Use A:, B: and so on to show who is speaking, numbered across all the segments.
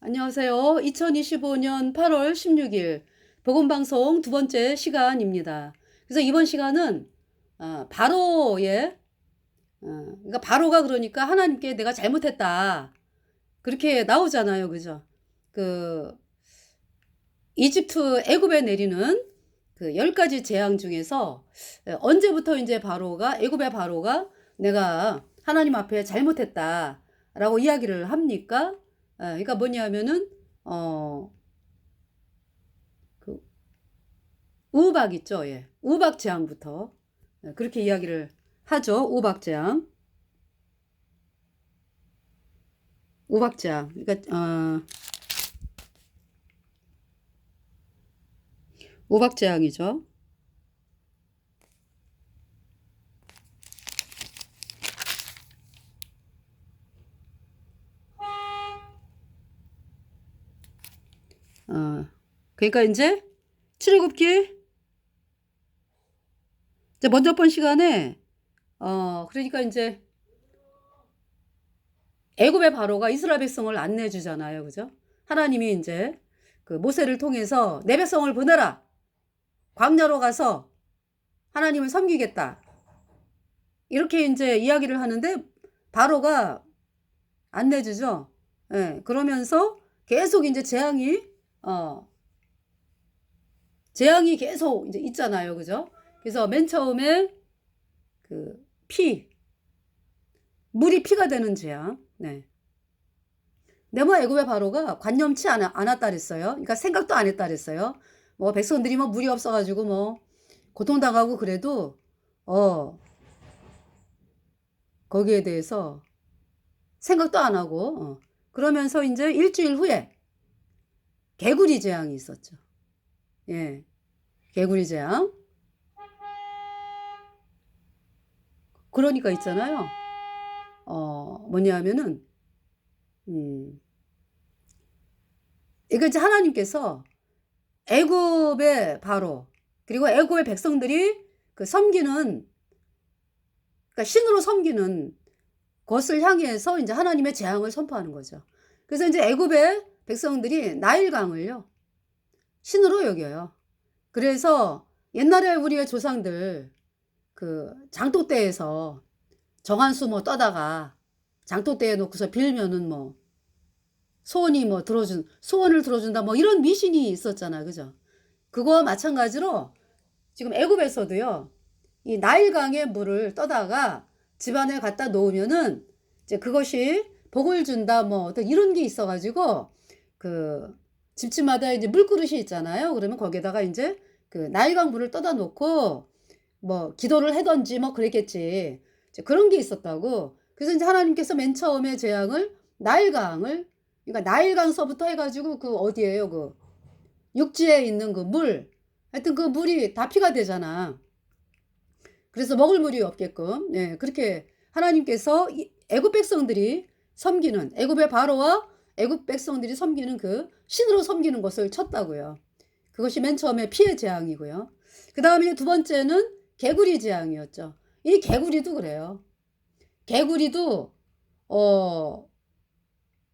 A: 안녕하세요. 2025년 8월 16일 복음방송 두 번째 시간입니다. 그래서 이번 시간은 바로의 그러니까 바로가 그러니까 하나님께 내가 잘못했다 그렇게 나오잖아요, 그죠? 그 이집트 애굽에 내리는 그 10가지 재앙 중에서 언제부터 이제 애굽의 바로가 내가 하나님 앞에 잘못했다라고 이야기를 합니까? 그러니까 뭐냐면은 그 우박 있죠, 예, 우박 재앙부터 그렇게 이야기를 하죠. 우박 재앙, 우박 재앙. 그러니까 우박 재앙이죠. 그러니까 이제 출애굽기 이제 먼저 본 시간에 그러니까 이제 애굽의 바로가 이스라엘 백성을 안내해 주잖아요, 그죠? 하나님이 이제 그 모세를 통해서 내 백성을 보내라, 광야로 가서 하나님을 섬기겠다, 이렇게 이제 이야기를 하는데 바로가 안 내주죠. 예, 그러면서 계속 이제 재앙이 계속 이제 있잖아요, 그죠? 그래서 맨 처음에 그 물이 피가 되는 재앙. 네. 네모 애굽의 바로가 관념치 않았다 그랬어요. 그러니까 생각도 안 했다 그랬어요. 뭐 백성들이 뭐 물이 없어가지고 뭐 고통당하고 그래도 거기에 대해서 생각도 안 하고 그러면서 이제 일주일 후에 개구리 재앙이 있었죠. 예, 개구리 재앙. 그러니까 있잖아요. 뭐냐면은 이거 이제 하나님께서 애굽의 바로 그리고 애굽의 백성들이 그 섬기는, 그러니까 신으로 섬기는 것을 향해서 이제 하나님의 재앙을 선포하는 거죠. 그래서 이제 애굽의 백성들이 나일강을요 신으로 여겨요. 그래서 옛날에 우리의 조상들 그 장독대에서 정한수 뭐 떠다가 장독대에 놓고서 빌면은 뭐 소원을 들어준다 뭐 이런 미신이 있었잖아, 그죠? 그거와 마찬가지로 지금 애굽에서도요 이 나일강의 물을 떠다가 집안에 갖다 놓으면은 이제 그것이 복을 준다 뭐 어떤 이런 게 있어가지고 그 집집마다 이제 물그릇이 있잖아요. 그러면 거기에다가 이제 그 나일강 물을 떠다 놓고 뭐 기도를 하던지 뭐 그랬겠지. 이제 그런 게 있었다고. 그래서 이제 하나님께서 맨 처음에 재앙을 나일강을, 그러니까 나일강서부터 해가지고 그 어디에요, 그 육지에 있는 그 물, 하여튼 그 물이 다 피가 되잖아. 그래서 먹을 물이 없게끔, 예, 그렇게 하나님께서 애굽 백성들이 섬기는, 애굽의 바로와 애굽 백성들이 섬기는 그 신으로 섬기는 것을 쳤다고요. 그것이 맨 처음에 피의 재앙이고요. 그 다음에 두 번째는 개구리 재앙이었죠. 이 개구리도 그래요. 개구리도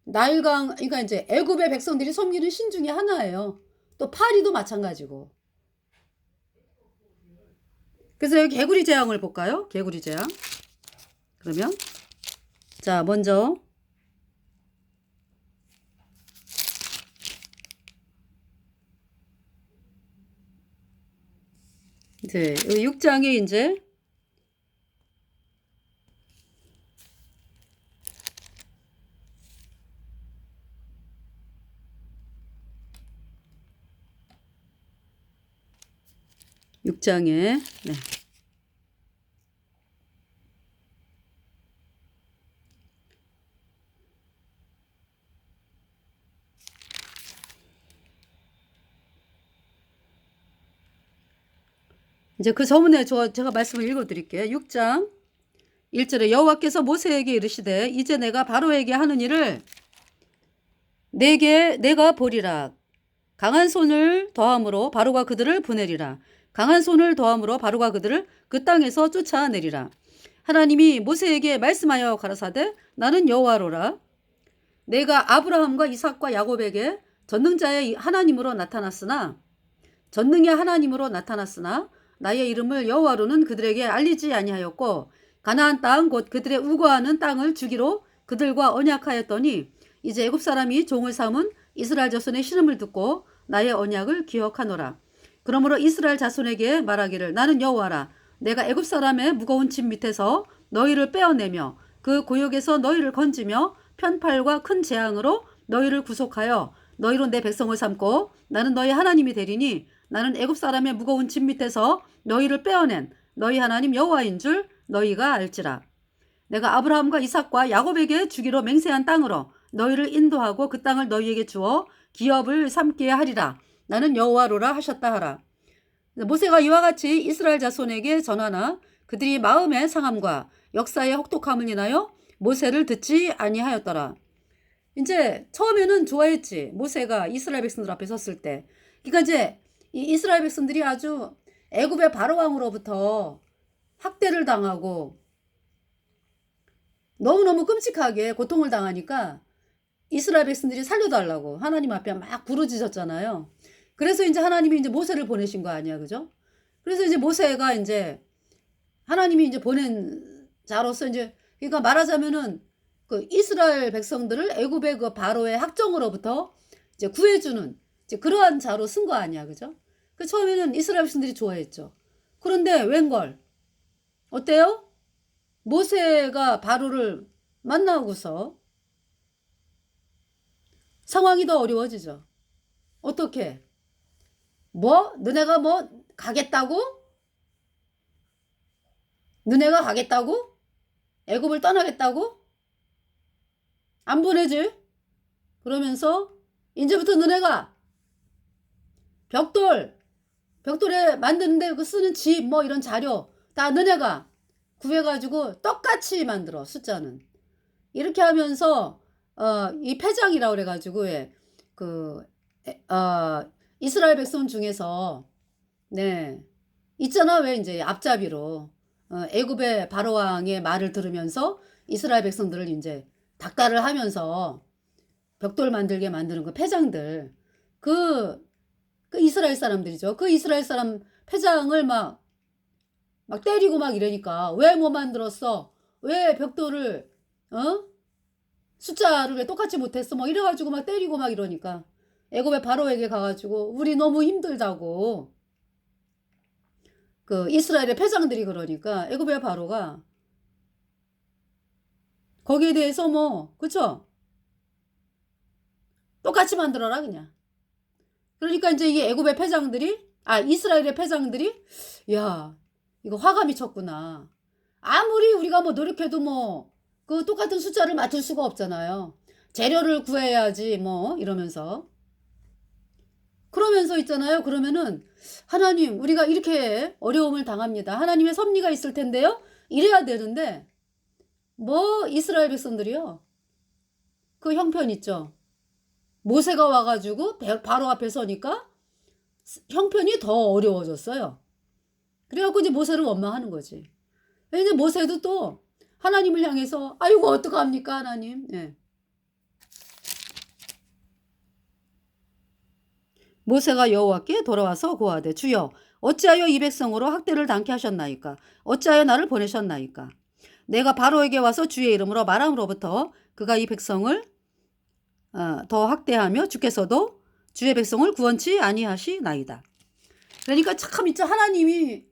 A: 나일강, 그러니까 이제 애굽의 백성들이 섬기는 신 중에 하나예요. 또 파리도 마찬가지고. 그래서 여기 개구리 재앙을 볼까요? 개구리 재앙. 그러면 자, 먼저 이제 6장에 이제 6장에 네. 이제 그 저문에 제가 말씀을 읽어드릴게요. 6장 1절에 여호와께서 모세에게 이르시되 이제 내가 바로에게 하는 일을 내가 보리라. 강한 손을 더함으로 바로가 그들을 보내리라. 강한 손을 더함으로 바로가 그들을 그 땅에서 쫓아내리라. 하나님이 모세에게 말씀하여 가라사대 나는 여호와로라. 내가 아브라함과 이삭과 야곱에게 전능자의 하나님으로 나타났으나 전능의 하나님으로 나타났으나 나의 이름을 여호와로는 그들에게 알리지 아니하였고 가나안 땅 곧 그들의 우거하는 땅을 주기로 그들과 언약하였더니 이제 애굽 사람이 종을 삼은 이스라엘 자손의 신음을 듣고 나의 언약을 기억하노라. 그러므로 이스라엘 자손에게 말하기를 나는 여호와라. 내가 애굽 사람의 무거운 짐 밑에서 너희를 빼어내며 그 고역에서 너희를 건지며 편팔과 큰 재앙으로 너희를 구속하여 너희로 내 백성을 삼고 나는 너희 하나님이 되리니 나는 애굽 사람의 무거운 짐 밑에서 너희를 빼어낸 너희 하나님 여호와인 줄 너희가 알지라. 내가 아브라함과 이삭과 야곱에게 주기로 맹세한 땅으로 너희를 인도하고 그 땅을 너희에게 주어 기업을 삼게 하리라. 나는 여호와로라 하셨다 하라. 모세가 이와 같이 이스라엘 자손에게 전하나 그들이 마음의 상함과 역사의 혹독함을 인하여 모세를 듣지 아니하였더라. 이제 처음에는 좋아했지. 모세가 이스라엘 백성들 앞에 섰을 때. 그러니까 이제 이 이스라엘 백성들이 아주 애굽의 바로 왕으로부터 학대를 당하고 너무너무 끔찍하게 고통을 당하니까 이스라엘 백성들이 살려달라고 하나님 앞에 막 부르짖었잖아요. 그래서 이제 하나님이 이제 모세를 보내신 거 아니야, 그죠? 그래서 이제 모세가 이제 하나님이 이제 보낸 자로서 이제 그러니까 말하자면은 그 이스라엘 백성들을 애굽의 그 바로의 학정으로부터 이제 구해주는 이제 그러한 자로 쓴 거 아니야, 그죠? 그 처음에는 이스라엘 백성들이 좋아했죠. 그런데 웬걸 어때요? 모세가 바로를 만나고서 상황이 더 어려워지죠. 어떻게? 뭐? 너네가 뭐 가겠다고? 너네가 가겠다고? 애굽을 떠나겠다고? 안 보내지? 그러면서 이제부터 너네가 벽돌에 만드는데 그 쓰는 집 뭐 이런 자료 다 너네가 구해가지고 똑같이 만들어. 숫자는 이렇게 하면서 이 패장이라고 그래가지고 이스라엘 백성 중에서 네 있잖아. 왜 이제 앞잡이로 애굽의 바로 왕의 말을 들으면서 이스라엘 백성들을 이제 닥달을 하면서 벽돌 만들게 만드는 그 패장들 그 이스라엘 사람들이죠. 그 이스라엘 사람 패장을 막 때리고 막 이러니까 왜 못 만들었어? 왜 벽돌을 숫자를 왜 똑같이 못했어? 뭐 이래가지고 막 때리고 막 이러니까 애굽의 바로에게 가가지고 우리 너무 힘들다고 그 이스라엘의 패장들이 그러니까 애굽의 바로가 거기에 대해서 뭐 그쵸? 똑같이 만들어라 그냥. 그러니까 이제 이 애굽의 패장들이 이스라엘의 패장들이 야 이거 화가 미쳤구나. 아무리 우리가 뭐 노력해도 뭐 그 똑같은 숫자를 맞출 수가 없잖아요. 재료를 구해야지 뭐 이러면서 그러면서 있잖아요. 그러면은 하나님 우리가 이렇게 어려움을 당합니다. 하나님의 섭리가 있을 텐데요. 이래야 되는데 뭐 이스라엘 백성들이요. 그 형편 있죠. 모세가 와가지고 바로 앞에 서니까 형편이 더 어려워졌어요. 그래갖고 이제 모세를 원망하는 거지. 이제 모세도 또 하나님을 향해서 아이고 어떡합니까 하나님. 네. 모세가 여호와께 돌아와서 고하되 주여 어찌하여 이 백성으로 학대를 당케 하셨나이까. 어찌하여 나를 보내셨나이까. 내가 바로에게 와서 주의 이름으로 말함으로부터 그가 이 백성을 더 학대하며 주께서도 주의 백성을 구원치 아니하시나이다. 그러니까 참 진짜 하나님이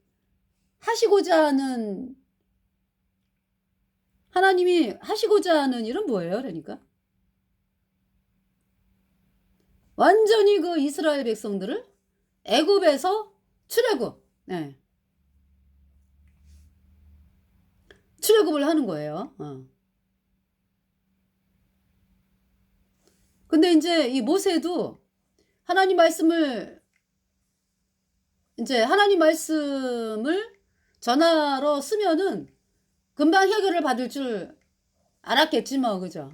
A: 하시고자 하는 일은 뭐예요? 그러니까 완전히 그 이스라엘 백성들을 애굽에서 출애굽을 하는 거예요. 근데 이제 이 모세도 하나님 말씀을 전하러 쓰면은 금방 해결을 받을 줄 알았겠지 뭐 그죠?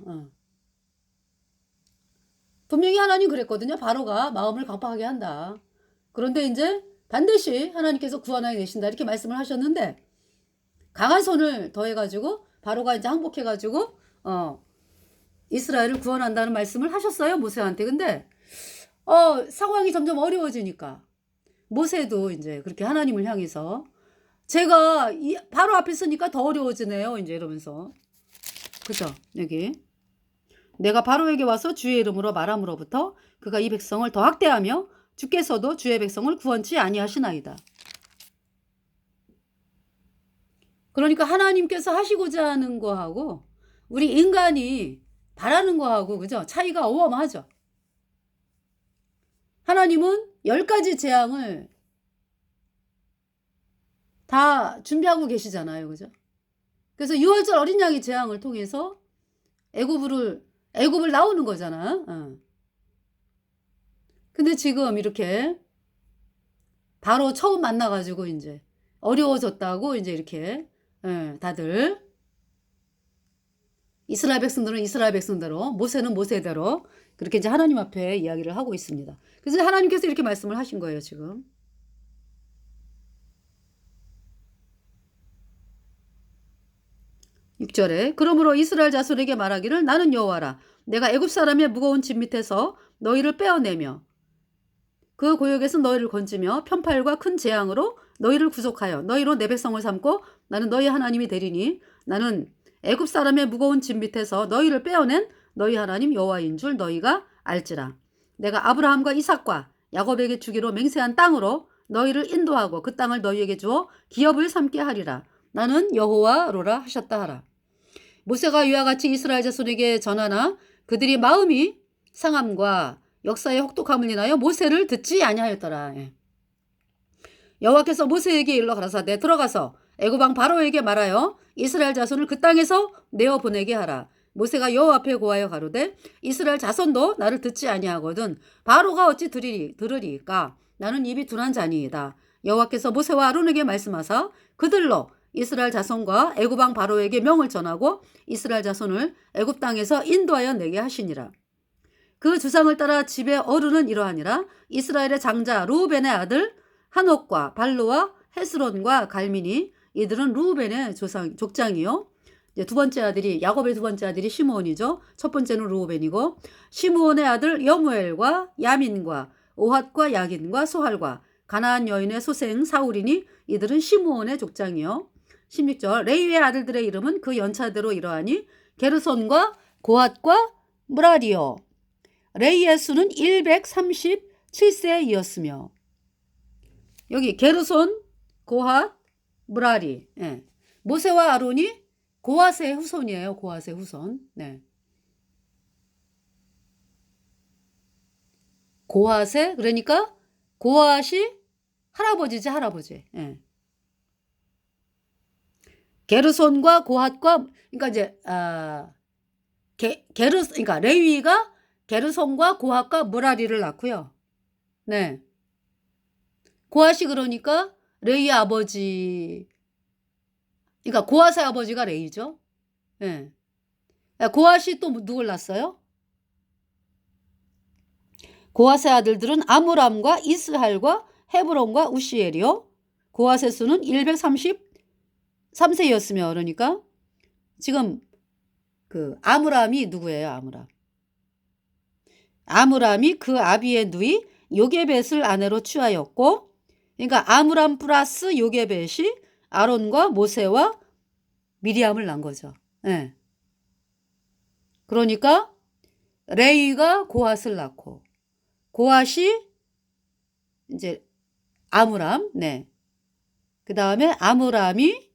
A: 분명히 하나님 그랬거든요. 바로가 마음을 강팍하게 한다. 그런데 이제 반드시 하나님께서 구원하여 내신다 이렇게 말씀을 하셨는데 강한 손을 더해가지고 바로가 이제 항복해가지고 이스라엘을 구원한다는 말씀을 하셨어요, 모세한테. 근데 상황이 점점 어려워지니까 모세도 이제 그렇게 하나님을 향해서 제가 바로 앞에 있으니까 더 어려워지네요, 이제 이러면서. 그죠? 여기 내가 바로에게 와서 주의 이름으로 말함으로부터 그가 이 백성을 더 학대하며 주께서도 주의 백성을 구원치 아니하시나이다. 그러니까 하나님께서 하시고자 하는 거하고 우리 인간이 바라는 거하고 그죠? 차이가 어마어마하죠. 하나님은 10가지 재앙을 다 준비하고 계시잖아요. 그죠? 그래서 6월절 어린 양의 재앙을 통해서 애굽을 나오는 거잖아. 근데 지금 이렇게 바로 처음 만나가지고 이제 어려워졌다고 이제 이렇게 다들 이스라엘 백성들은 이스라엘 백성대로 모세는 모세대로 그렇게 이제 하나님 앞에 이야기를 하고 있습니다. 그래서 하나님께서 이렇게 말씀을 하신 거예요, 지금. 6절에 그러므로 이스라엘 자손에게 말하기를 나는 여호와라 내가 애굽 사람의 무거운 짐 밑에서 너희를 빼어내며 그 고역에서 너희를 건지며 편팔과 큰 재앙으로 너희를 구속하여 너희로 내 백성을 삼고 나는 너희 하나님이 되리니 나는 애굽 사람의 무거운 짐 밑에서 너희를 빼어낸 너희 하나님 여호와인 줄 너희가 알지라. 내가 아브라함과 이삭과 야곱에게 주기로 맹세한 땅으로 너희를 인도하고 그 땅을 너희에게 주어 기업을 삼게 하리라. 나는 여호와로라 하셨다 하라. 모세가 이와 같이 이스라엘 자손에게 전하나 그들이 마음이 상함과 역사의 혹독함을 인하여 모세를 듣지 아니하였더라. 여호와께서 모세에게 일러 가라사대 들어가서 애굽 왕 바로에게 말하여 이스라엘 자손을 그 땅에서 내어 보내게 하라. 모세가 여호와 앞에 고하여 가로되 이스라엘 자손도 나를 듣지 아니하거든 바로가 어찌 들으리까 나는 입이 둔한 자니이다. 여호와께서 모세와 아론에게 말씀하사 그들로 이스라엘 자손과 애굽 왕 바로에게 명을 전하고 이스라엘 자손을 애굽 땅에서 인도하여 내게 하시니라. 그 주상을 따라 집의 어른은 이러하니라. 이스라엘의 장자 루벤의 아들 한옥과 발로와 헤스론과 갈미니 이들은 루벤의 족장이요. 이제 두 번째 아들이 야곱의 두 번째 아들이 시므온이죠. 첫 번째는 루벤이고 시므온의 아들 여무엘과 야민과 오핫과 야긴과 소할과 가나안 여인의 소생 사울이니 이들은 시므온의 족장이요. 16절 레위의 아들들의 이름은 그 연차대로 이러하니 게르손과 고핫과 무라리요. 레위의 수는 137세이었으며 여기 게르손, 고핫, 무라리. 모세와 아론이 고핫의 후손이에요. 고핫의 후손. 고핫의 그러니까 고핫이 할아버지지 할아버지. 게르손과 고핫과 그러니까 이제 그러니까 레위가 게르손과 고핫과 무라리를 낳고요. 고핫이 그러니까 레위의 아버지. 그러니까 고핫의 아버지가 레위죠. 고핫이 또 누굴 낳았어요? 고핫의 아들들은 아므람과 이스할과 헤브론과 우시엘이요. 고핫의 수는 133세였으며 그러니까 지금 그 아므람이 누구예요? 아므람이 그 아비의 누이 요게벳을 아내로 취하였고 그러니까 아므람 플러스 요게벳이 아론과 모세와 미리암을 낳은 거죠. 그러니까 레위가 고핫을 낳고 고핫이 이제 아므람, 그 다음에 아므람이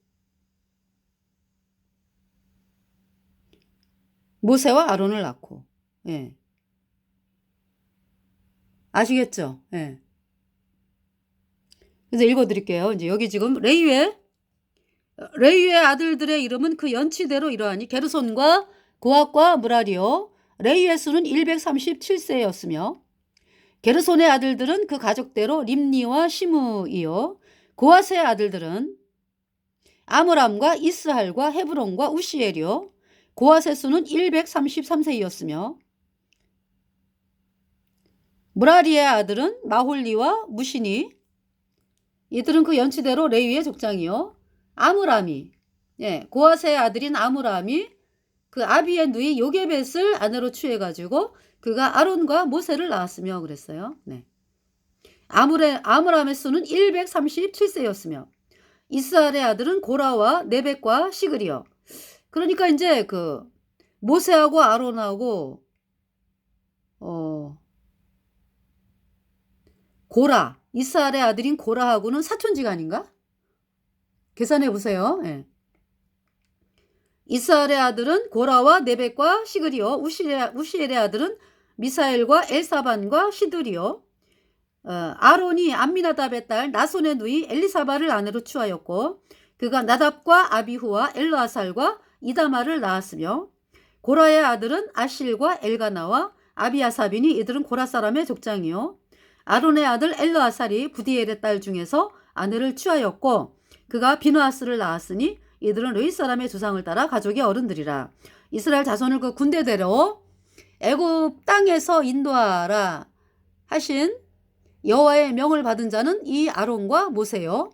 A: 모세와 아론을 낳고, 아시겠죠? 그래서 읽어드릴게요. 이제 여기 지금 레위의 아들들의 이름은 그 연치대로 이러하니 게르손과 고핫과 무라리요. 레위의 수는 137세였으며 게르손의 아들들은 그 가족대로 림니와 시므이요. 고핫의 아들들은 아므람과 이스할과 헤브론과 우시엘이요. 고핫의 수는 133세이었으며 무라리의 아들은 마홀리와 무시니 이들은 그 연치대로 레위의 족장이요. 아므람이 고핫의 아들인 아므람이 그 아비의 누이 요게벳을 아내로 취해가지고 그가 아론과 모세를 낳았으며 그랬어요. 네. 아므람의 수는 137세였으며 이스라엘의 아들은 고라와 네벡과 시그리요. 그러니까 이제 그 모세하고 아론하고 고라, 이스라엘의 아들인 고라하고는 사촌지간인가? 계산해 보세요. 예. 이스라엘의 아들은 고라와 네벡과 시그리요. 우시엘의 아들은 미사엘과 엘사반과 시드리요. 아론이 암미나답의 딸 나손의 누이 엘리사바를 아내로 취하였고 그가 나답과 아비후와 엘르아살과 이다마를 낳았으며 고라의 아들은 아실과 엘가나와 아비아사빈이 이들은 고라 사람의 족장이요. 아론의 아들 엘르아살이 부디엘의 딸 중에서 아내를 취하였고 그가 비느하스를 낳았으니 이들은 르이 사람의 조상을 따라 가족의 어른들이라. 이스라엘 자손을 그 군대대로 애굽 땅에서 인도하라 하신 여호와의 명을 받은 자는 이 아론과 모세요.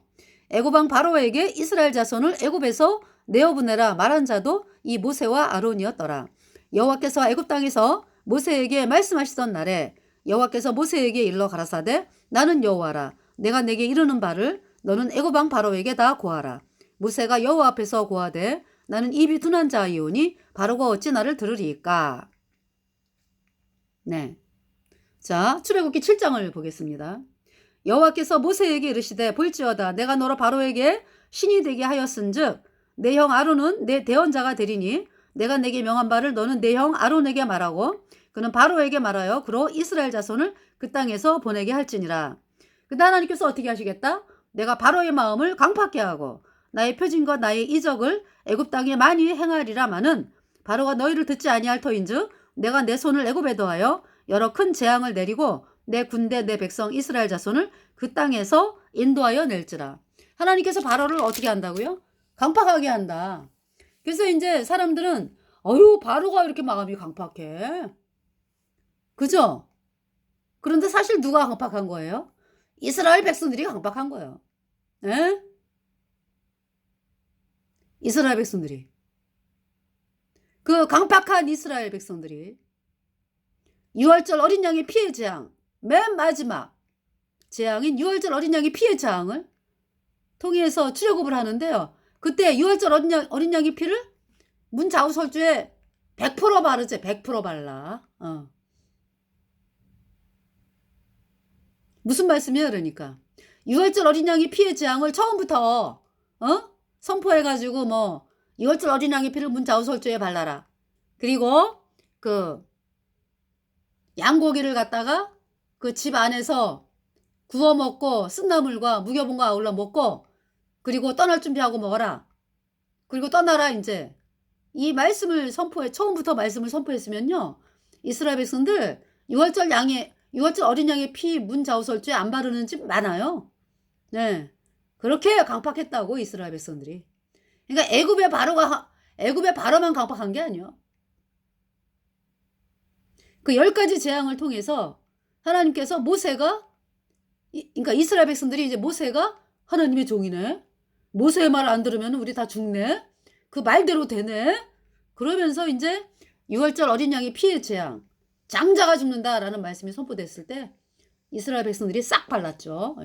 A: 애굽왕 바로에게 이스라엘 자손을 애굽에서 내어보내라 말한 자도 이 모세와 아론이었더라. 여호와께서 애굽 땅에서 모세에게 말씀하시던 날에 여호와께서 모세에게 일러 가라사대 나는 여호와라. 내가 내게 이르는 바를 너는 애굽왕 바로에게 다 고하라. 모세가 여호와 앞에서 고하되 나는 입이 둔한 자이오니 바로가 어찌 나를 들으리이까. 네. 자, 출애굽기 7장을 보겠습니다. 여호와께서 모세에게 이르시되 볼지어다 내가 너로 바로에게 신이 되게 하였은즉 내 형 아론은 내 대언자가 되리니 내가 내게 명한 바를 너는 내 형 아론에게 말하고 그는 바로에게 말하여 그로 이스라엘 자손을 그 땅에서 보내게 할지니라. 근데 하나님께서 어떻게 하시겠다? 내가 바로의 마음을 강팍게 하고 나의 표징과 나의 이적을 애굽 땅에 많이 행하리라마는 바로가 너희를 듣지 아니할 터인즉 내가 내 손을 애굽에 더하여 여러 큰 재앙을 내리고 내 군대 내 백성 이스라엘 자손을 그 땅에서 인도하여 낼지라. 하나님께서 바로를 어떻게 한다고요? 강팍하게 한다. 그래서 이제 사람들은 바로가 이렇게 마음이 강팍해. 그죠? 그런데 사실 누가 강팍한 거예요? 이스라엘 백성들이 강팍한 거예요. 에? 이스라엘 백성들이. 그 강팍한 이스라엘 백성들이 6월절 어린 양의 피해 재앙, 맨 마지막 재앙인 6월절 어린 양의 피해 재앙을 통해서 출애굽을 하는데요. 그때 6월절 어린 양의 피를 문 좌우설주에 100% 바르지. 100% 발라. 무슨 말씀이에요? 그러니까 6월절 어린 양의 피해 재앙을 처음부터 선포해가지고 6월절 어린 양의 피를 문 좌우설주에 발라라. 그리고 그 양고기를 갖다가 그 집 안에서 구워 먹고 쓴나물과 무교분과 아울러 먹고 그리고 떠날 준비하고 먹어라. 그리고 떠나라 이제. 이 말씀을 처음부터 말씀을 선포했으면요. 이스라엘 백성들 6월절 어린 양의 피 문 좌우설주에 안 바르는 집 많아요. 네. 그렇게 강팍했다고 이스라엘 백성들이. 그러니까 애굽의 바로만 강팍한 게 아니에요. 그 10가지 재앙을 통해서 하나님께서 그러니까 이스라엘 백성들이 이제 모세가 하나님의 종이네. 모세의 말 안 들으면 우리 다 죽네. 그 말대로 되네. 그러면서 이제 6월절 어린 양의 피해 재앙, 장자가 죽는다라는 말씀이 선포됐을 때 이스라엘 백성들이 싹 발랐죠.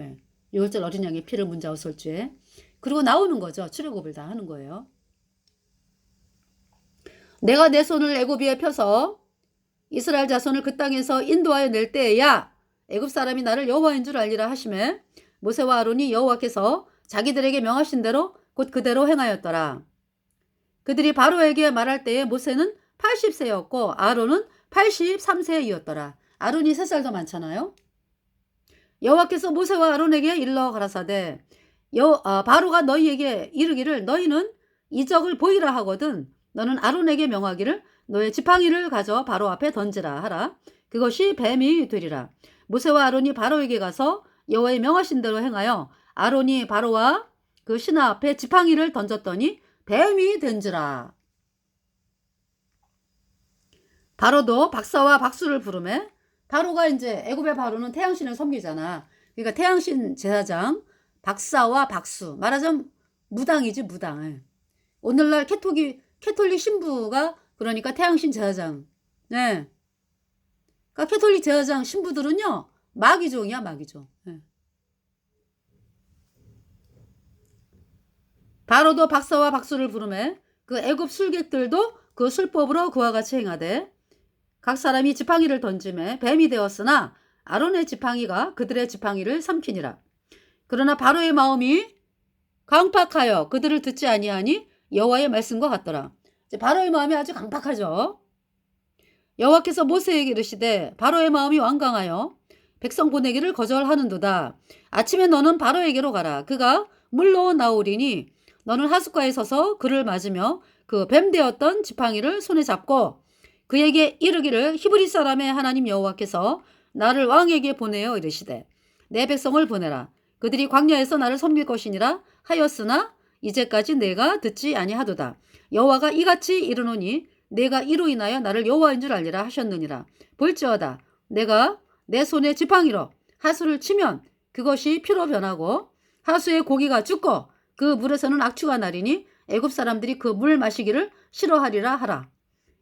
A: 6월절 어린 양의 피를 문 좌우설주에. 그리고 나오는 거죠. 출애굽을 다 하는 거예요. 내가 내 손을 애굽 위에 펴서 이스라엘 자손을 그 땅에서 인도하여 낼 때에야 애굽 사람이 나를 여호와인 줄 알리라 하시매 모세와 아론이 여호와께서 자기들에게 명하신 대로 곧 그대로 행하였더라. 그들이 바로에게 말할 때에 모세는 80세였고 아론은 83세이었더라. 아론이 3살 더 많잖아요. 여호와께서 모세와 아론에게 일러 가라사대 바로가 너희에게 이르기를 너희는 이적을 보이라 하거든 너는 아론에게 명하기를 너의 지팡이를 가져 바로 앞에 던지라 하라. 그것이 뱀이 되리라. 모세와 아론이 바로에게 가서 여호와의 명하신 대로 행하여 아론이 바로와 그 신하 앞에 지팡이를 던졌더니 뱀이 된지라. 바로도 박사와 박수를 부르매 바로가 이제 애굽의 바로는 태양신을 섬기잖아. 그러니까 태양신 제사장 박사와 박수 말하자면 무당이지 무당. 오늘날 캐톨릭 신부가 그러니까 태양신 제사장. 네. 그러니까 캐톨릭 제사장 신부들은요. 마귀종이야, 마귀종. 네. 바로도 박사와 박수를 부르매 그 애굽 술객들도 그 술법으로 그와 같이 행하되 각 사람이 지팡이를 던짐에 뱀이 되었으나 아론의 지팡이가 그들의 지팡이를 삼키니라. 그러나 바로의 마음이 강팍하여 그들을 듣지 아니하니 여호와의 말씀과 같더라. 이제 바로의 마음이 아주 강팍하죠. 여호와께서 모세에게 이르시되 바로의 마음이 완강하여 백성 보내기를 거절하는도다. 아침에 너는 바로에게로 가라. 그가 물로 나오리니 너는 하숫가에 서서 그를 맞으며 그 뱀 되었던 지팡이를 손에 잡고 그에게 이르기를 히브리 사람의 하나님 여호와께서 나를 왕에게 보내어 이르시되 내 백성을 보내라. 그들이 광야에서 나를 섬길 것이니라 하였으나 이제까지 내가 듣지 아니하도다. 여호와가 이같이 이르노니 내가 이로 인하여 나를 여호와인 줄 알리라 하셨느니라. 볼지어다 내가 내 손에 지팡이로 하수를 치면 그것이 피로 변하고 하수의 고기가 죽고 그 물에서는 악취가 나리니 애굽 사람들이 그 물 마시기를 싫어하리라 하라.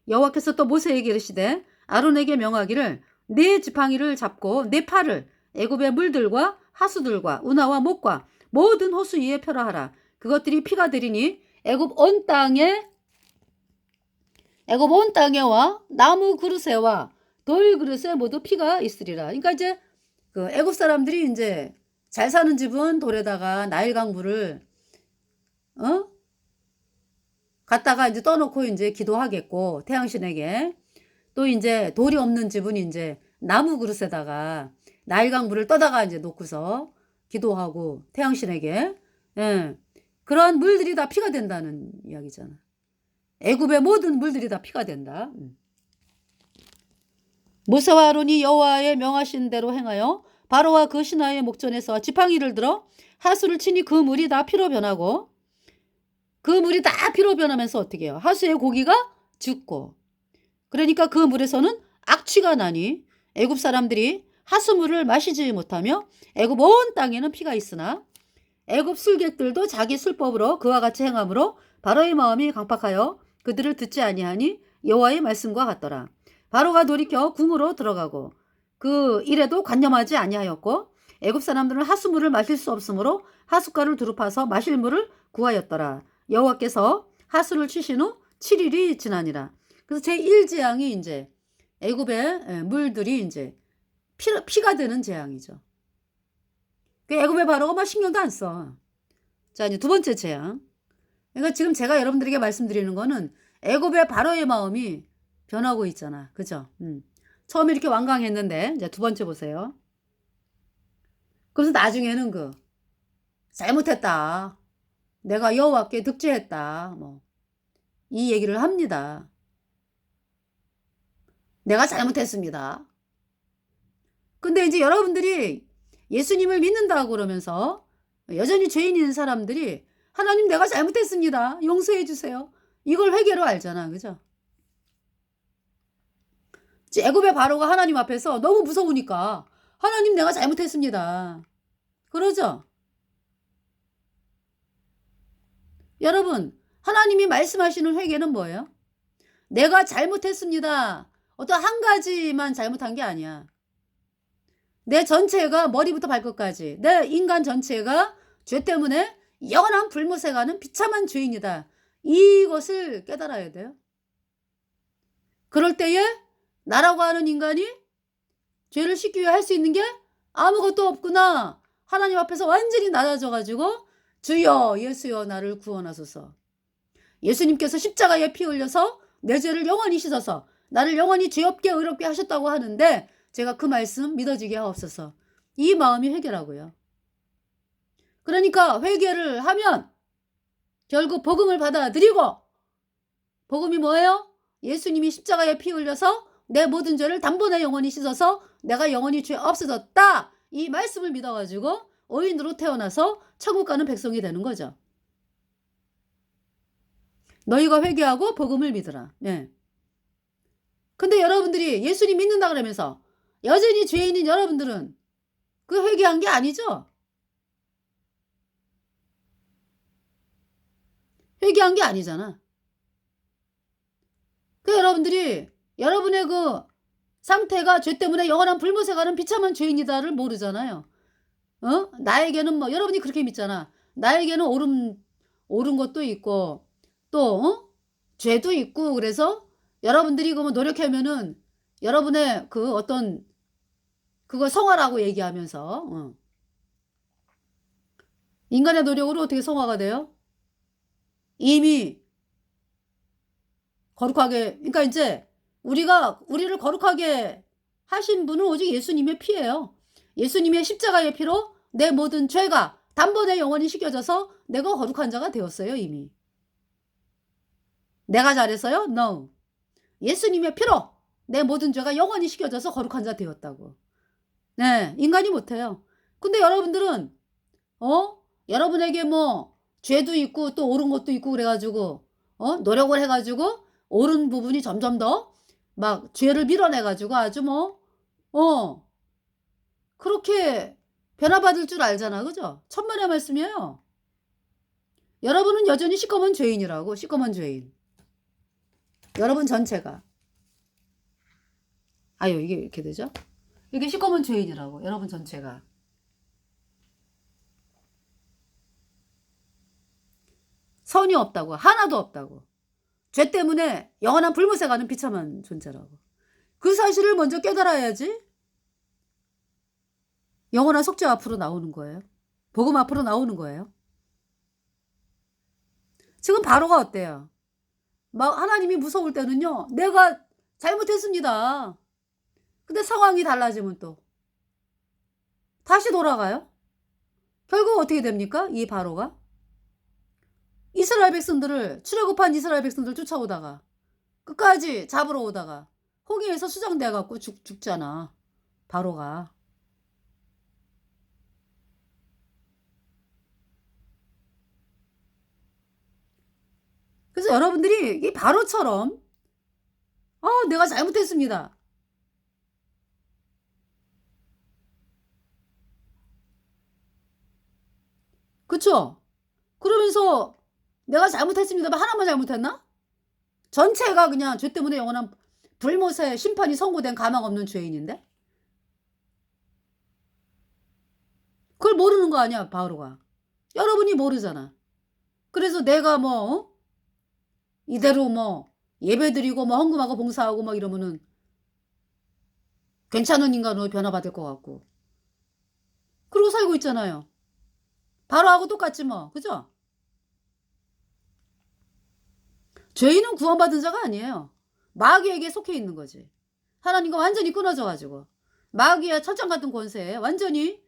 A: 여호와께서 또 모세에게 이르시되 아론에게 명하기를 네 지팡이를 잡고 네 팔을 애굽의 물들과 하수들과 운하와 목과 모든 호수 위에 펴라 하라. 그것들이 피가 되리니 애굽 온 땅에와 나무 그릇에와 돌 그릇에 모두 피가 있으리라. 그러니까 이제 그 애굽 사람들이 이제 잘 사는 집은 돌에다가 나일강 물을 갖다가 이제 떠놓고 이제 기도하겠고 태양신에게 또 이제 돌이 없는 집은 이제 나무 그릇에다가 나일강 물을 떠다가 이제 놓고서 기도하고 태양신에게 그러한 물들이 다 피가 된다는 이야기잖아. 애굽의 모든 물들이 다 피가 된다. 모세와 아론이 여호와의 명하신 대로 행하여 바로와 그 신하의 목전에서 지팡이를 들어 하수를 치니 그 물이 다 피로 변하고 그 물이 다 피로 변하면서 어떻게 해요? 하수의 고기가 죽고 그러니까 그 물에서는 악취가 나니 애굽 사람들이 하수물을 마시지 못하며 애굽 온 땅에는 피가 있으나 애굽 술객들도 자기 술법으로 그와 같이 행함으로 바로의 마음이 강팍하여 그들을 듣지 아니하니 여호와의 말씀과 같더라. 바로가 돌이켜 궁으로 들어가고 그 일에도 관념하지 아니하였고 애굽 사람들은 하수물을 마실 수 없으므로 하숫가를 두릅파서 마실 물을 구하였더라. 여호와께서 하수를 치신 후 7일이 지나니라. 그래서 제1재앙이 이제 애굽의 물들이 이제 피가 되는 재앙이죠. 그 애굽의 바로가 막 신경도 안 써. 자, 이제 두 번째 재앙. 그러니까 지금 제가 여러분들에게 말씀드리는 거는 애굽의 바로의 마음이 변하고 있잖아. 그죠? 처음에 이렇게 완강했는데 이제 두 번째 보세요. 그래서 나중에는 잘못했다. 내가 여호와께 득죄했다. 이 얘기를 합니다. 내가 잘못했습니다. 근데 이제 여러분들이 예수님을 믿는다고 그러면서 여전히 죄인인 사람들이 하나님 내가 잘못했습니다. 용서해 주세요. 이걸 회개로 알잖아. 그죠? 애굽의 바로가 하나님 앞에서 너무 무서우니까 하나님 내가 잘못했습니다. 그러죠? 여러분 하나님이 말씀하시는 회개는 뭐예요? 내가 잘못했습니다. 어떤 한 가지만 잘못한 게 아니야. 내 전체가 머리부터 발끝까지 내 인간 전체가 죄 때문에 영원한 불못에 가는 비참한 죄인이다. 이것을 깨달아야 돼요. 그럴 때에 나라고 하는 인간이 죄를 씻기 위해 할 수 있는 게 아무것도 없구나. 하나님 앞에서 완전히 낮아져가지고 주여 예수여 나를 구원하소서. 예수님께서 십자가에 피 흘려서 내 죄를 영원히 씻어서 나를 영원히 죄 없게 의롭게 하셨다고 하는데 제가 그 말씀 믿어지게 하옵소서. 이 마음이 회개라고요. 그러니까 회개를 하면 결국 복음을 받아들이고 복음이 뭐예요? 예수님이 십자가에 피 흘려서 내 모든 죄를 단번에 영원히 씻어서 내가 영원히 죄 없어졌다. 이 말씀을 믿어가지고 의인으로 태어나서 천국 가는 백성이 되는 거죠. 너희가 회개하고 복음을 믿으라. 네. 근데 여러분들이 예수님 믿는다 그러면서 여전히 죄인인 여러분들은 그 회개한 게 아니죠? 회개한 게 아니잖아. 그 여러분들이 여러분의 그 상태가 죄 때문에 영원한 불못에 가는 비참한 죄인이다를 모르잖아요. 나에게는 뭐 여러분이 그렇게 믿잖아. 나에게는 옳은 것도 있고 또 죄도 있고 그래서 여러분들이 그 뭐 노력하면은 여러분의 그 어떤 그걸 성화라고 얘기하면서 인간의 노력으로 어떻게 성화가 돼요? 이미 거룩하게 그러니까 이제 우리를 거룩하게 하신 분은 오직 예수님의 피예요. 예수님의 십자가의 피로 내 모든 죄가 단번에 영원히 씻겨져서 내가 거룩한 자가 되었어요, 이미. 내가 잘해서요? No. 예수님의 피로 내 모든 죄가 영원히 씻겨져서 거룩한 자 되었다고. 네, 인간이 못해요. 근데 여러분들은 여러분에게 뭐 죄도 있고 또 옳은 것도 있고 그래가지고 노력을 해가지고 옳은 부분이 점점 더 막 죄를 밀어내가지고 아주 그렇게 변화받을 줄 알잖아, 그죠? 천만의 말씀이에요. 여러분은 여전히 시꺼먼 죄인이라고. 시꺼먼 죄인. 여러분 전체가. 아유, 이게 이렇게 되죠? 이게 시꺼먼 죄인이라고. 여러분 전체가. 선이 없다고. 하나도 없다고. 죄 때문에 영원한 불못에 가는 비참한 존재라고. 그 사실을 먼저 깨달아야지 영원한 속죄 앞으로 나오는 거예요. 복음 앞으로 나오는 거예요. 지금 바로가 어때요? 막 하나님이 무서울 때는요. 내가 잘못했습니다. 근데 상황이 달라지면 또 다시 돌아가요. 결국 어떻게 됩니까? 이 바로가 이스라엘 백성들을 출애굽한 이스라엘 백성들 쫓아오다가 끝까지 잡으러 오다가 홍해에서 수장돼 갖고 죽잖아. 바로가. 그래서 여러분들이 이 바로처럼 내가 잘못했습니다. 그쵸? 그러면서 내가 잘못했습니다. 하나만 잘못했나? 전체가 그냥 죄 때문에 영원한 불못에 심판이 선고된 가망 없는 죄인인데? 그걸 모르는 거 아니야, 바로가. 여러분이 모르잖아. 그래서 내가 이대로 예배드리고 헌금하고 봉사하고 이러면은 괜찮은 인간으로 변화받을 것 같고. 그러고 살고 있잖아요. 바로하고 똑같지 그죠? 죄인은 구원받은 자가 아니에요. 마귀에게 속해 있는 거지. 하나님과 완전히 끊어져 가지고 마귀의 천장 같은 권세에 완전히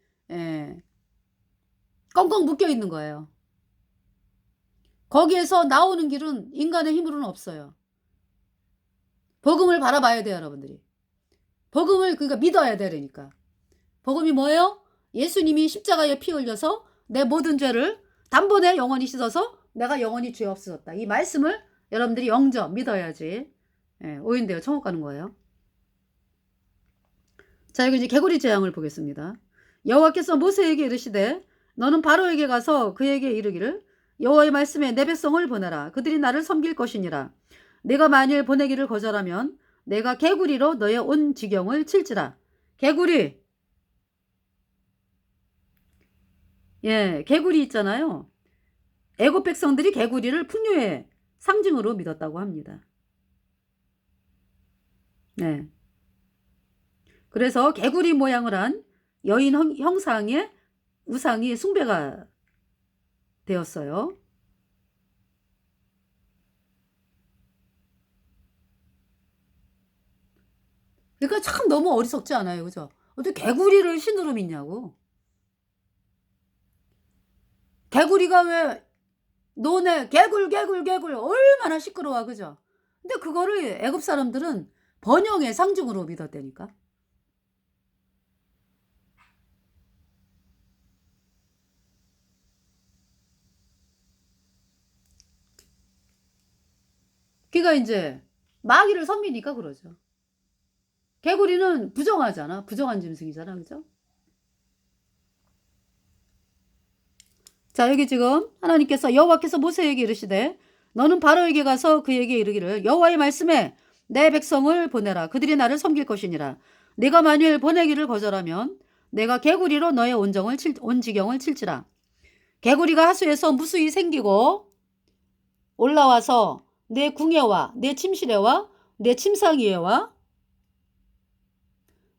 A: 꽁꽁 묶여 있는 거예요. 거기에서 나오는 길은 인간의 힘으로는 없어요. 복음을 바라봐야 돼요, 여러분들이. 복음을 그러니까 믿어야 되니까. 복음이 뭐예요? 예수님이 십자가에 피 흘려서 내 모든 죄를 단번에 영원히 씻어서 내가 영원히 죄 없어졌다. 이 말씀을 여러분들이 영접 믿어야지. 오인되어 천국 가는 거예요. 자, 여기 이제 개구리 재앙을 보겠습니다. 여호와께서 모세에게 이르시되 너는 바로에게 가서 그에게 이르기를 여호와의 말씀에 내 백성을 보내라. 그들이 나를 섬길 것이니라. 내가 만일 보내기를 거절하면 내가 개구리로 너의 온 지경을 칠지라. 개구리. 개구리 있잖아요. 애굽 백성들이 개구리를 풍요의 상징으로 믿었다고 합니다. 네. 그래서 개구리 모양을 한 여인 형상의 우상이 숭배가 되었어요. 그러니까 참 너무 어리석지 않아요, 그죠? 어떻게 개구리를 신으로 믿냐고. 개구리가 왜 노네 개굴 얼마나 시끄러워, 그죠? 근데 그거를 애굽 사람들은 번영의 상징으로 믿었다니까. 그러니까 이제 마귀를 섬기니까 그러죠. 개구리는 부정하잖아. 부정한 짐승이잖아, 그죠? 자, 여기 지금 하나님께서 여호와께서 모세에게 이르시되 너는 바로에게 가서 그에게 이르기를 여호와의 말씀에 내 백성을 보내라. 그들이 나를 섬길 것이니라. 네가 만일 보내기를 거절하면 내가 개구리로 너의 온지경을 칠지라. 개구리가 하수에서 무수히 생기고 올라와서 내 궁예와 내 침실에와 내 침상 위에와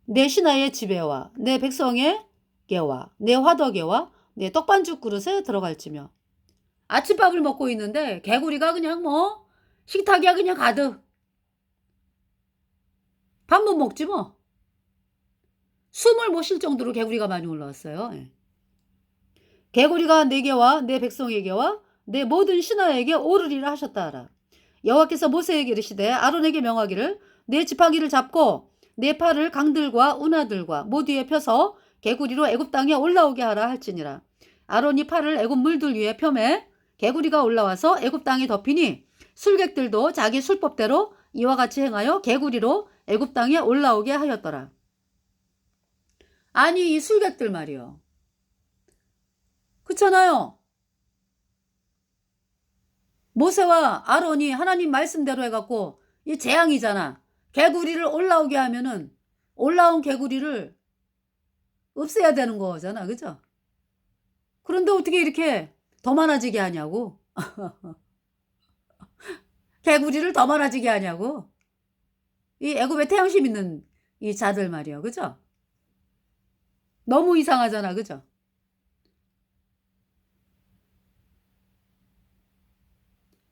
A: 내 신하의 집에와 내 백성에게와 내 화덕에와 내 떡반죽 그릇에 들어갈지며. 아침밥을 먹고 있는데 개구리가 그냥 뭐 식탁이야 그냥 가득. 밥 못 먹지 뭐. 숨을 못 쉴 정도로 개구리가 많이 올라왔어요. 예. 개구리가 내게와 내 백성에게와 내 모든 신하에게 오르리라 하셨다 하라. 여호와께서 모세에게 이르시되 아론에게 명하기를 내 지팡이를 잡고 내 팔을 강들과 운하들과 모두에 펴서 개구리로 애굽 땅에 올라오게 하라 할지니라. 아론이 팔을 애굽 물들 위에 펴매 개구리가 올라와서 애굽 땅에 덮이니 술객들도 자기 술법대로 이와 같이 행하여 개구리로 애굽 땅에 올라오게 하였더라. 아니 이 술객들 말이요. 그렇잖아요. 모세와 아론이 하나님 말씀대로 해갖고 이 재앙이잖아. 개구리를 올라오게 하면은 올라온 개구리를 없애야 되는 거잖아. 그죠? 그런데 어떻게 이렇게 더 많아지게 하냐고. 개구리를 더 많아지게 하냐고. 이 애굽에 태양심 있는 이 자들 말이야. 그죠? 너무 이상하잖아. 그죠?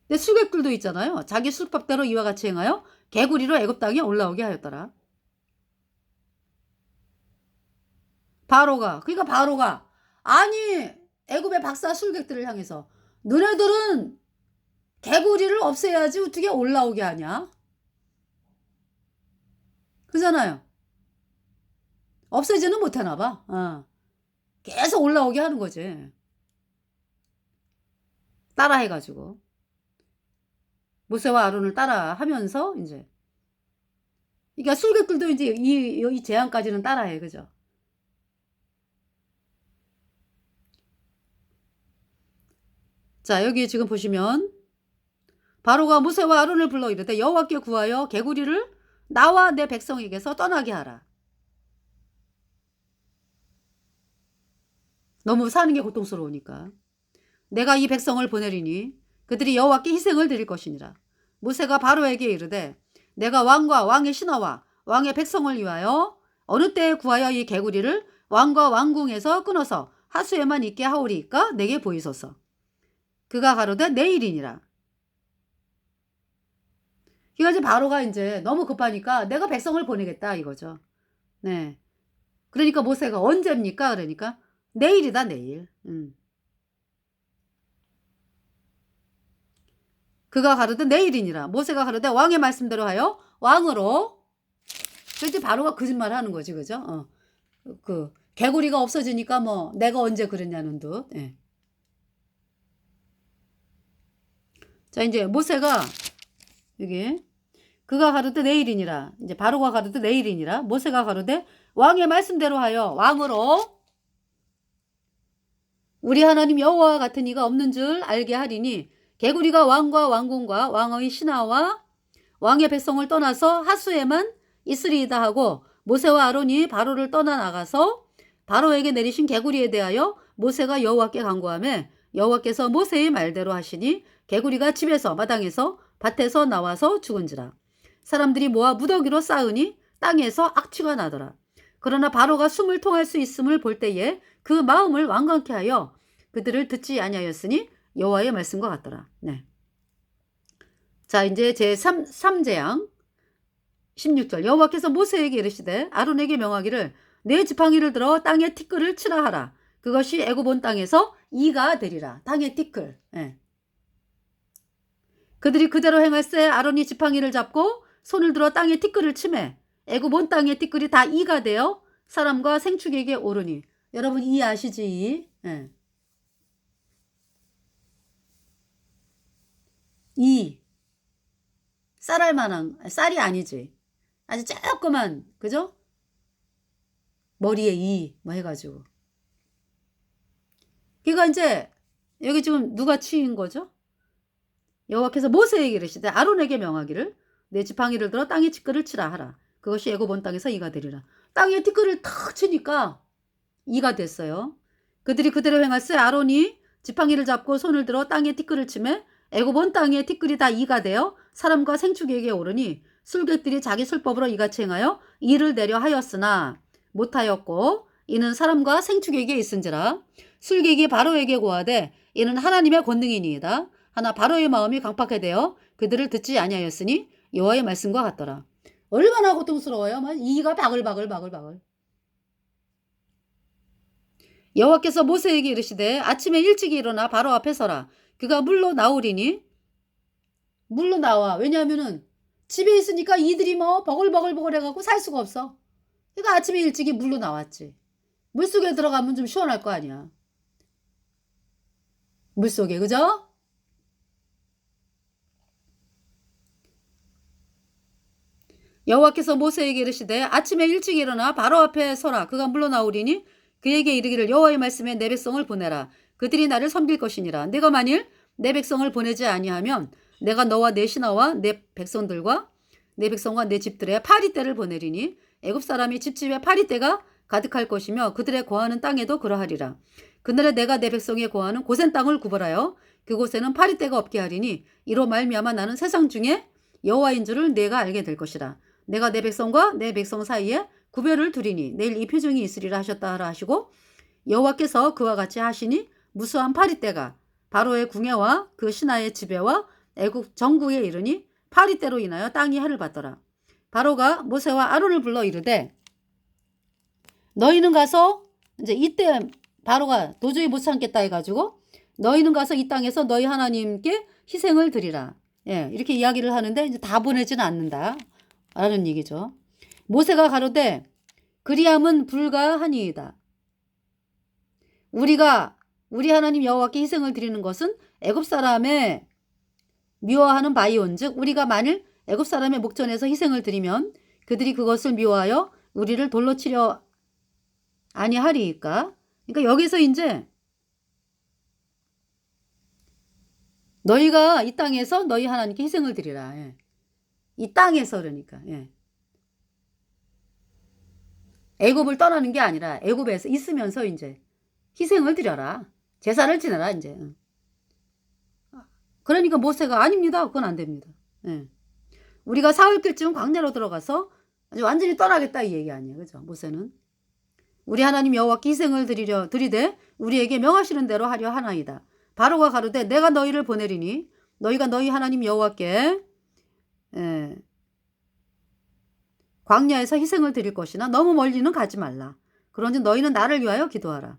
A: 근데 술객들도 있잖아요. 자기 술법대로 이와 같이 행하여 개구리로 애굽 땅에 올라오게 하였더라. 그러니까 바로가 아니 애굽의 박사 술객들을 향해서 너네들은 개구리를 없애야지 어떻게 올라오게 하냐? 그잖아요. 없애지는 못하나 봐. 계속 올라오게 하는 거지. 따라해가지고. 모세와 아론을 따라하면서 이제. 그러니까 술객들도 이제 이 재앙까지는 따라해. 그죠? 자, 여기 지금 보시면 바로가 모세와 아론을 불러 이르되 여호와께 구하여 개구리를 나와 내 백성에게서 떠나게 하라. 너무 사는 게 고통스러우니까. 내가 이 백성을 보내리니 그들이 여호와께 희생을 드릴 것이니라. 모세가 바로에게 이르되 내가 왕과 왕의 신하와 왕의 백성을 위하여 어느 때에 구하여 이 개구리를 왕과 왕궁에서 끊어서 하수에만 있게 하오리이까 내게 보이소서. 그가 가로되 내일이니라. 그러니까 이제 바로가 이제 너무 급하니까 내가 백성을 보내겠다 이거죠. 네. 그러니까 모세가 언제입니까? 그러니까 내일이다 내일. 그가 가로되 내일이니라. 모세가 가로되 왕의 말씀대로 하여 왕으로. 그래서 바로가 거짓말 하는 거지, 그죠? 그 개구리가 없어지니까 뭐 내가 언제 그랬냐는 듯. 예. 자 이제 모세가 여기 그가 가로되 내일이니라. 이제 바로가 가로되 내일이니라. 모세가 가로되 왕의 말씀대로 하여 왕으로 우리 하나님 여호와와 같은 이가 없는 줄 알게 하리니 개구리가 왕과 왕궁과 왕의 신하와 왕의 백성을 떠나서 하수에만 있으리이다 하고 모세와 아론이 바로를 떠나 나가서 바로에게 내리신 개구리에 대하여 모세가 여호와께 간구하며 여호와께서 모세의 말대로 하시니 개구리가 집에서 마당에서 밭에서 나와서 죽은지라. 사람들이 모아 무더기로 쌓으니 땅에서 악취가 나더라. 그러나 바로가 숨을 통할 수 있음을 볼 때에 그 마음을 완강케 하여 그들을 듣지 아니하였으니 여호와의 말씀과 같더라. 네. 자 이제 제3재앙 16절 여호와께서 모세에게 이르시되 아론에게 명하기를 내 지팡이를 들어 땅에 티끌을 치라 하라. 그것이 애굽 온 땅에서 이가 되리라. 땅에 티끌. 네. 그들이 그대로 행할세 아론이 지팡이를 잡고 손을 들어 땅에 티끌을 치매 애굽 온 땅의 티끌이 다 이가 되어 사람과 생축에게 오르니. 여러분 이 아시지? 이? 네. 이 쌀할 만한 쌀이 아니지. 아주 조그만 그죠? 머리에 이 뭐 해가지고. 그러니까 이제 여기 지금 누가 치인 거죠? 여호와께서 모세에게 이르시되 아론에게 명하기를 내 지팡이를 들어 땅에 티끌을 치라 하라. 그것이 애굽 온 땅에서 이가 되리라. 땅에 티끌을 탁 치니까 이가 됐어요. 그들이 그대로 행할세. 아론이 지팡이를 잡고 손을 들어 땅에 티끌을 치매 애굽 온 땅에 티끌이 다 이가 되어 사람과 생축에게 오르니 술객들이 자기 술법으로 이같이 행하여 이를 내려 하였으나 못하였고 이는 사람과 생축에게 있은지라. 술객이 바로에게 고하되 이는 하나님의 권능이니이다. 하나 바로의 마음이 강팍해 되어 그들을 듣지 아니하였으니 여호와의 말씀과 같더라. 얼마나 고통스러워요. 이가 바글바글. 여호와께서 모세에게 이르시되 아침에 일찍 일어나 바로 앞에 서라. 그가 물로 나오리니. 물로 나와. 왜냐하면은 집에 있으니까 이들이 뭐 버글버글 해갖고 살 수가 없어. 그러니까 아침에 일찍이 물로 나왔지. 물속에 들어가면 좀 시원할 거 아니야. 물속에, 그죠? 여호와께서 모세에게 이르시되 아침에 일찍 일어나 바로 앞에 서라. 그가 물러 나오리니 그에게 이르기를 여호와의 말씀에 내 백성을 보내라. 그들이 나를 섬길 것이니라. 내가 만일 내 백성을 보내지 아니하면 내가 너와 내 신하와 내 백성과 내 집들에 파리떼를 보내리니 애굽 사람이 집집에 파리떼가 가득할 것이며 그들의 거하는 땅에도 그러하리라. 그날에 내가 내 백성의 거하는 고센 땅을 구벌하여 그곳에는 파리떼가 없게 하리니 이로 말미암아 나는 세상 중에 여호와인 줄을 내가 알게 될 것이라. 내가 내 백성과 내 백성 사이에 구별을 두리니 내일 이 표징이 있으리라 하셨다 하라 하시고 여호와께서 그와 같이 하시니 무수한 파리떼가 바로의 궁예와 그 신하의 지배와 애굽 전국에 이르니 파리떼로 인하여 땅이 해를 받더라. 바로가 모세와 아론을 불러 이르되 너희는 가서 이제 이때 바로가 도저히 못 참겠다 해가지고 너희는 가서 이 땅에서 너희 하나님께 희생을 드리라. 예, 이렇게 이야기를 하는데 이제 다 보내지는 않는다 라는 얘기죠. 모세가 가로되 그리함은 불가하니이다. 우리가 우리 하나님 여호와께 희생을 드리는 것은 애굽 사람의 미워하는 바이온즉 우리가 만일 애굽 사람의 목전에서 희생을 드리면 그들이 그것을 미워하여 우리를 돌로 치려 아니하리이까. 그러니까 여기서 이제 너희가 이 땅에서 너희 하나님께 희생을 드리라. 예. 이 땅에서 그러니까. 예. 애굽을 떠나는 게 아니라 애굽에서 있으면서 이제 희생을 드려라. 제사를 지내라 이제. 그러니까 모세가 아닙니다. 그건 안 됩니다. 예. 우리가 사흘길쯤 광야로 들어가서 완전히 떠나겠다 이 얘기 아니에요. 그죠? 모세는. 우리 하나님 여호와께 희생을 드리되 우리에게 명하시는 대로 하려 하나이다. 바로가 가로되 내가 너희를 보내리니 너희가 너희 하나님 여호와께 광야에서 희생을 드릴 것이나 너무 멀리는 가지 말라. 그런즉 너희는 나를 위하여 기도하라.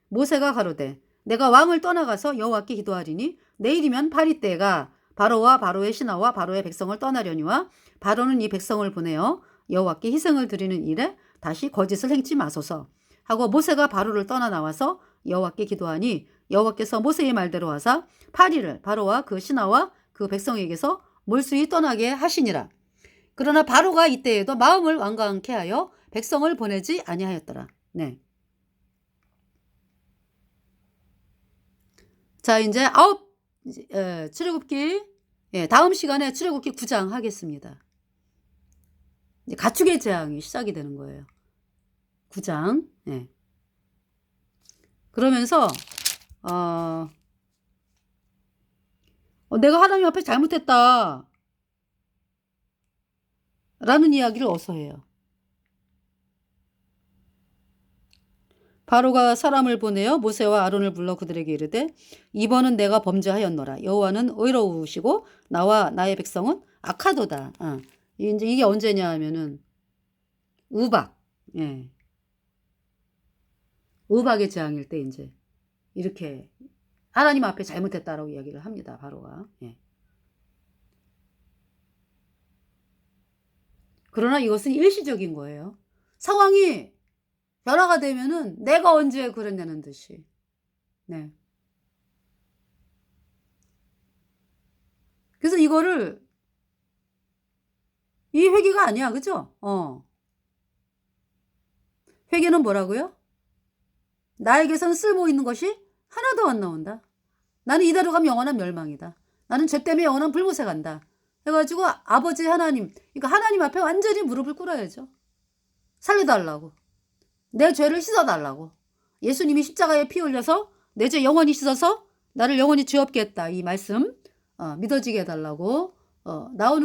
A: 모세가 가로되 내가 왕을 떠나가서 여호와께 기도하리니 내일이면 파리떼가 바로와 바로의 신하와 바로의 백성을 떠나려니와 바로는 이 백성을 보내어 여호와께 희생을 드리는 일에 다시 거짓을 행치 마소서 하고 모세가 바로를 떠나 나와서 여호와께 기도하니 여호와께서 모세의 말대로 하사 파리를 바로와 그 신하와 그 백성에게서 몰수히 떠나게 하시니라. 그러나 바로가 이때에도 마음을 완강케 하여 백성을 보내지 아니하였더라. 네. 자, 이제 출애굽기 다음 시간에 출애굽기 9장 하겠습니다. 이제 가축의 재앙이 시작이 되는 거예요. 9장. 예. 그러면서 내가 하나님 앞에 잘못했다 라는 이야기를 어서 해요. 바로가 사람을 보내어 모세와 아론을 불러 그들에게 이르되 이번은 내가 범죄하였노라. 여호와는 의로우시고 나와 나의 백성은 악하도다. 이제 이게 언제냐 하면은 우박. 예. 우박의 재앙일 때 이제 이렇게 하나님 앞에 잘못했다라고 이야기를 합니다. 바로가. 예. 그러나 이것은 일시적인 거예요. 상황이 변화가 되면은 내가 언제 그랬냐는 듯이. 네. 그래서 이거를 이 회개가 아니야. 그죠? 회개는 뭐라고요? 나에게서는 쓸모 있는 것이 하나도 안 나온다. 나는 이대로 가면 영원한 멸망이다. 나는 죄 때문에 영원한 불못에 간다. 해가지고 아버지 하나님, 그러니까 하나님 앞에 완전히 무릎을 꿇어야죠. 살려달라고. 내 죄를 씻어달라고. 예수님이 십자가에 피 흘려서 내 죄 영원히 씻어서 나를 영원히 죄 없게 했다. 이 말씀 믿어지게 해달라고 나오는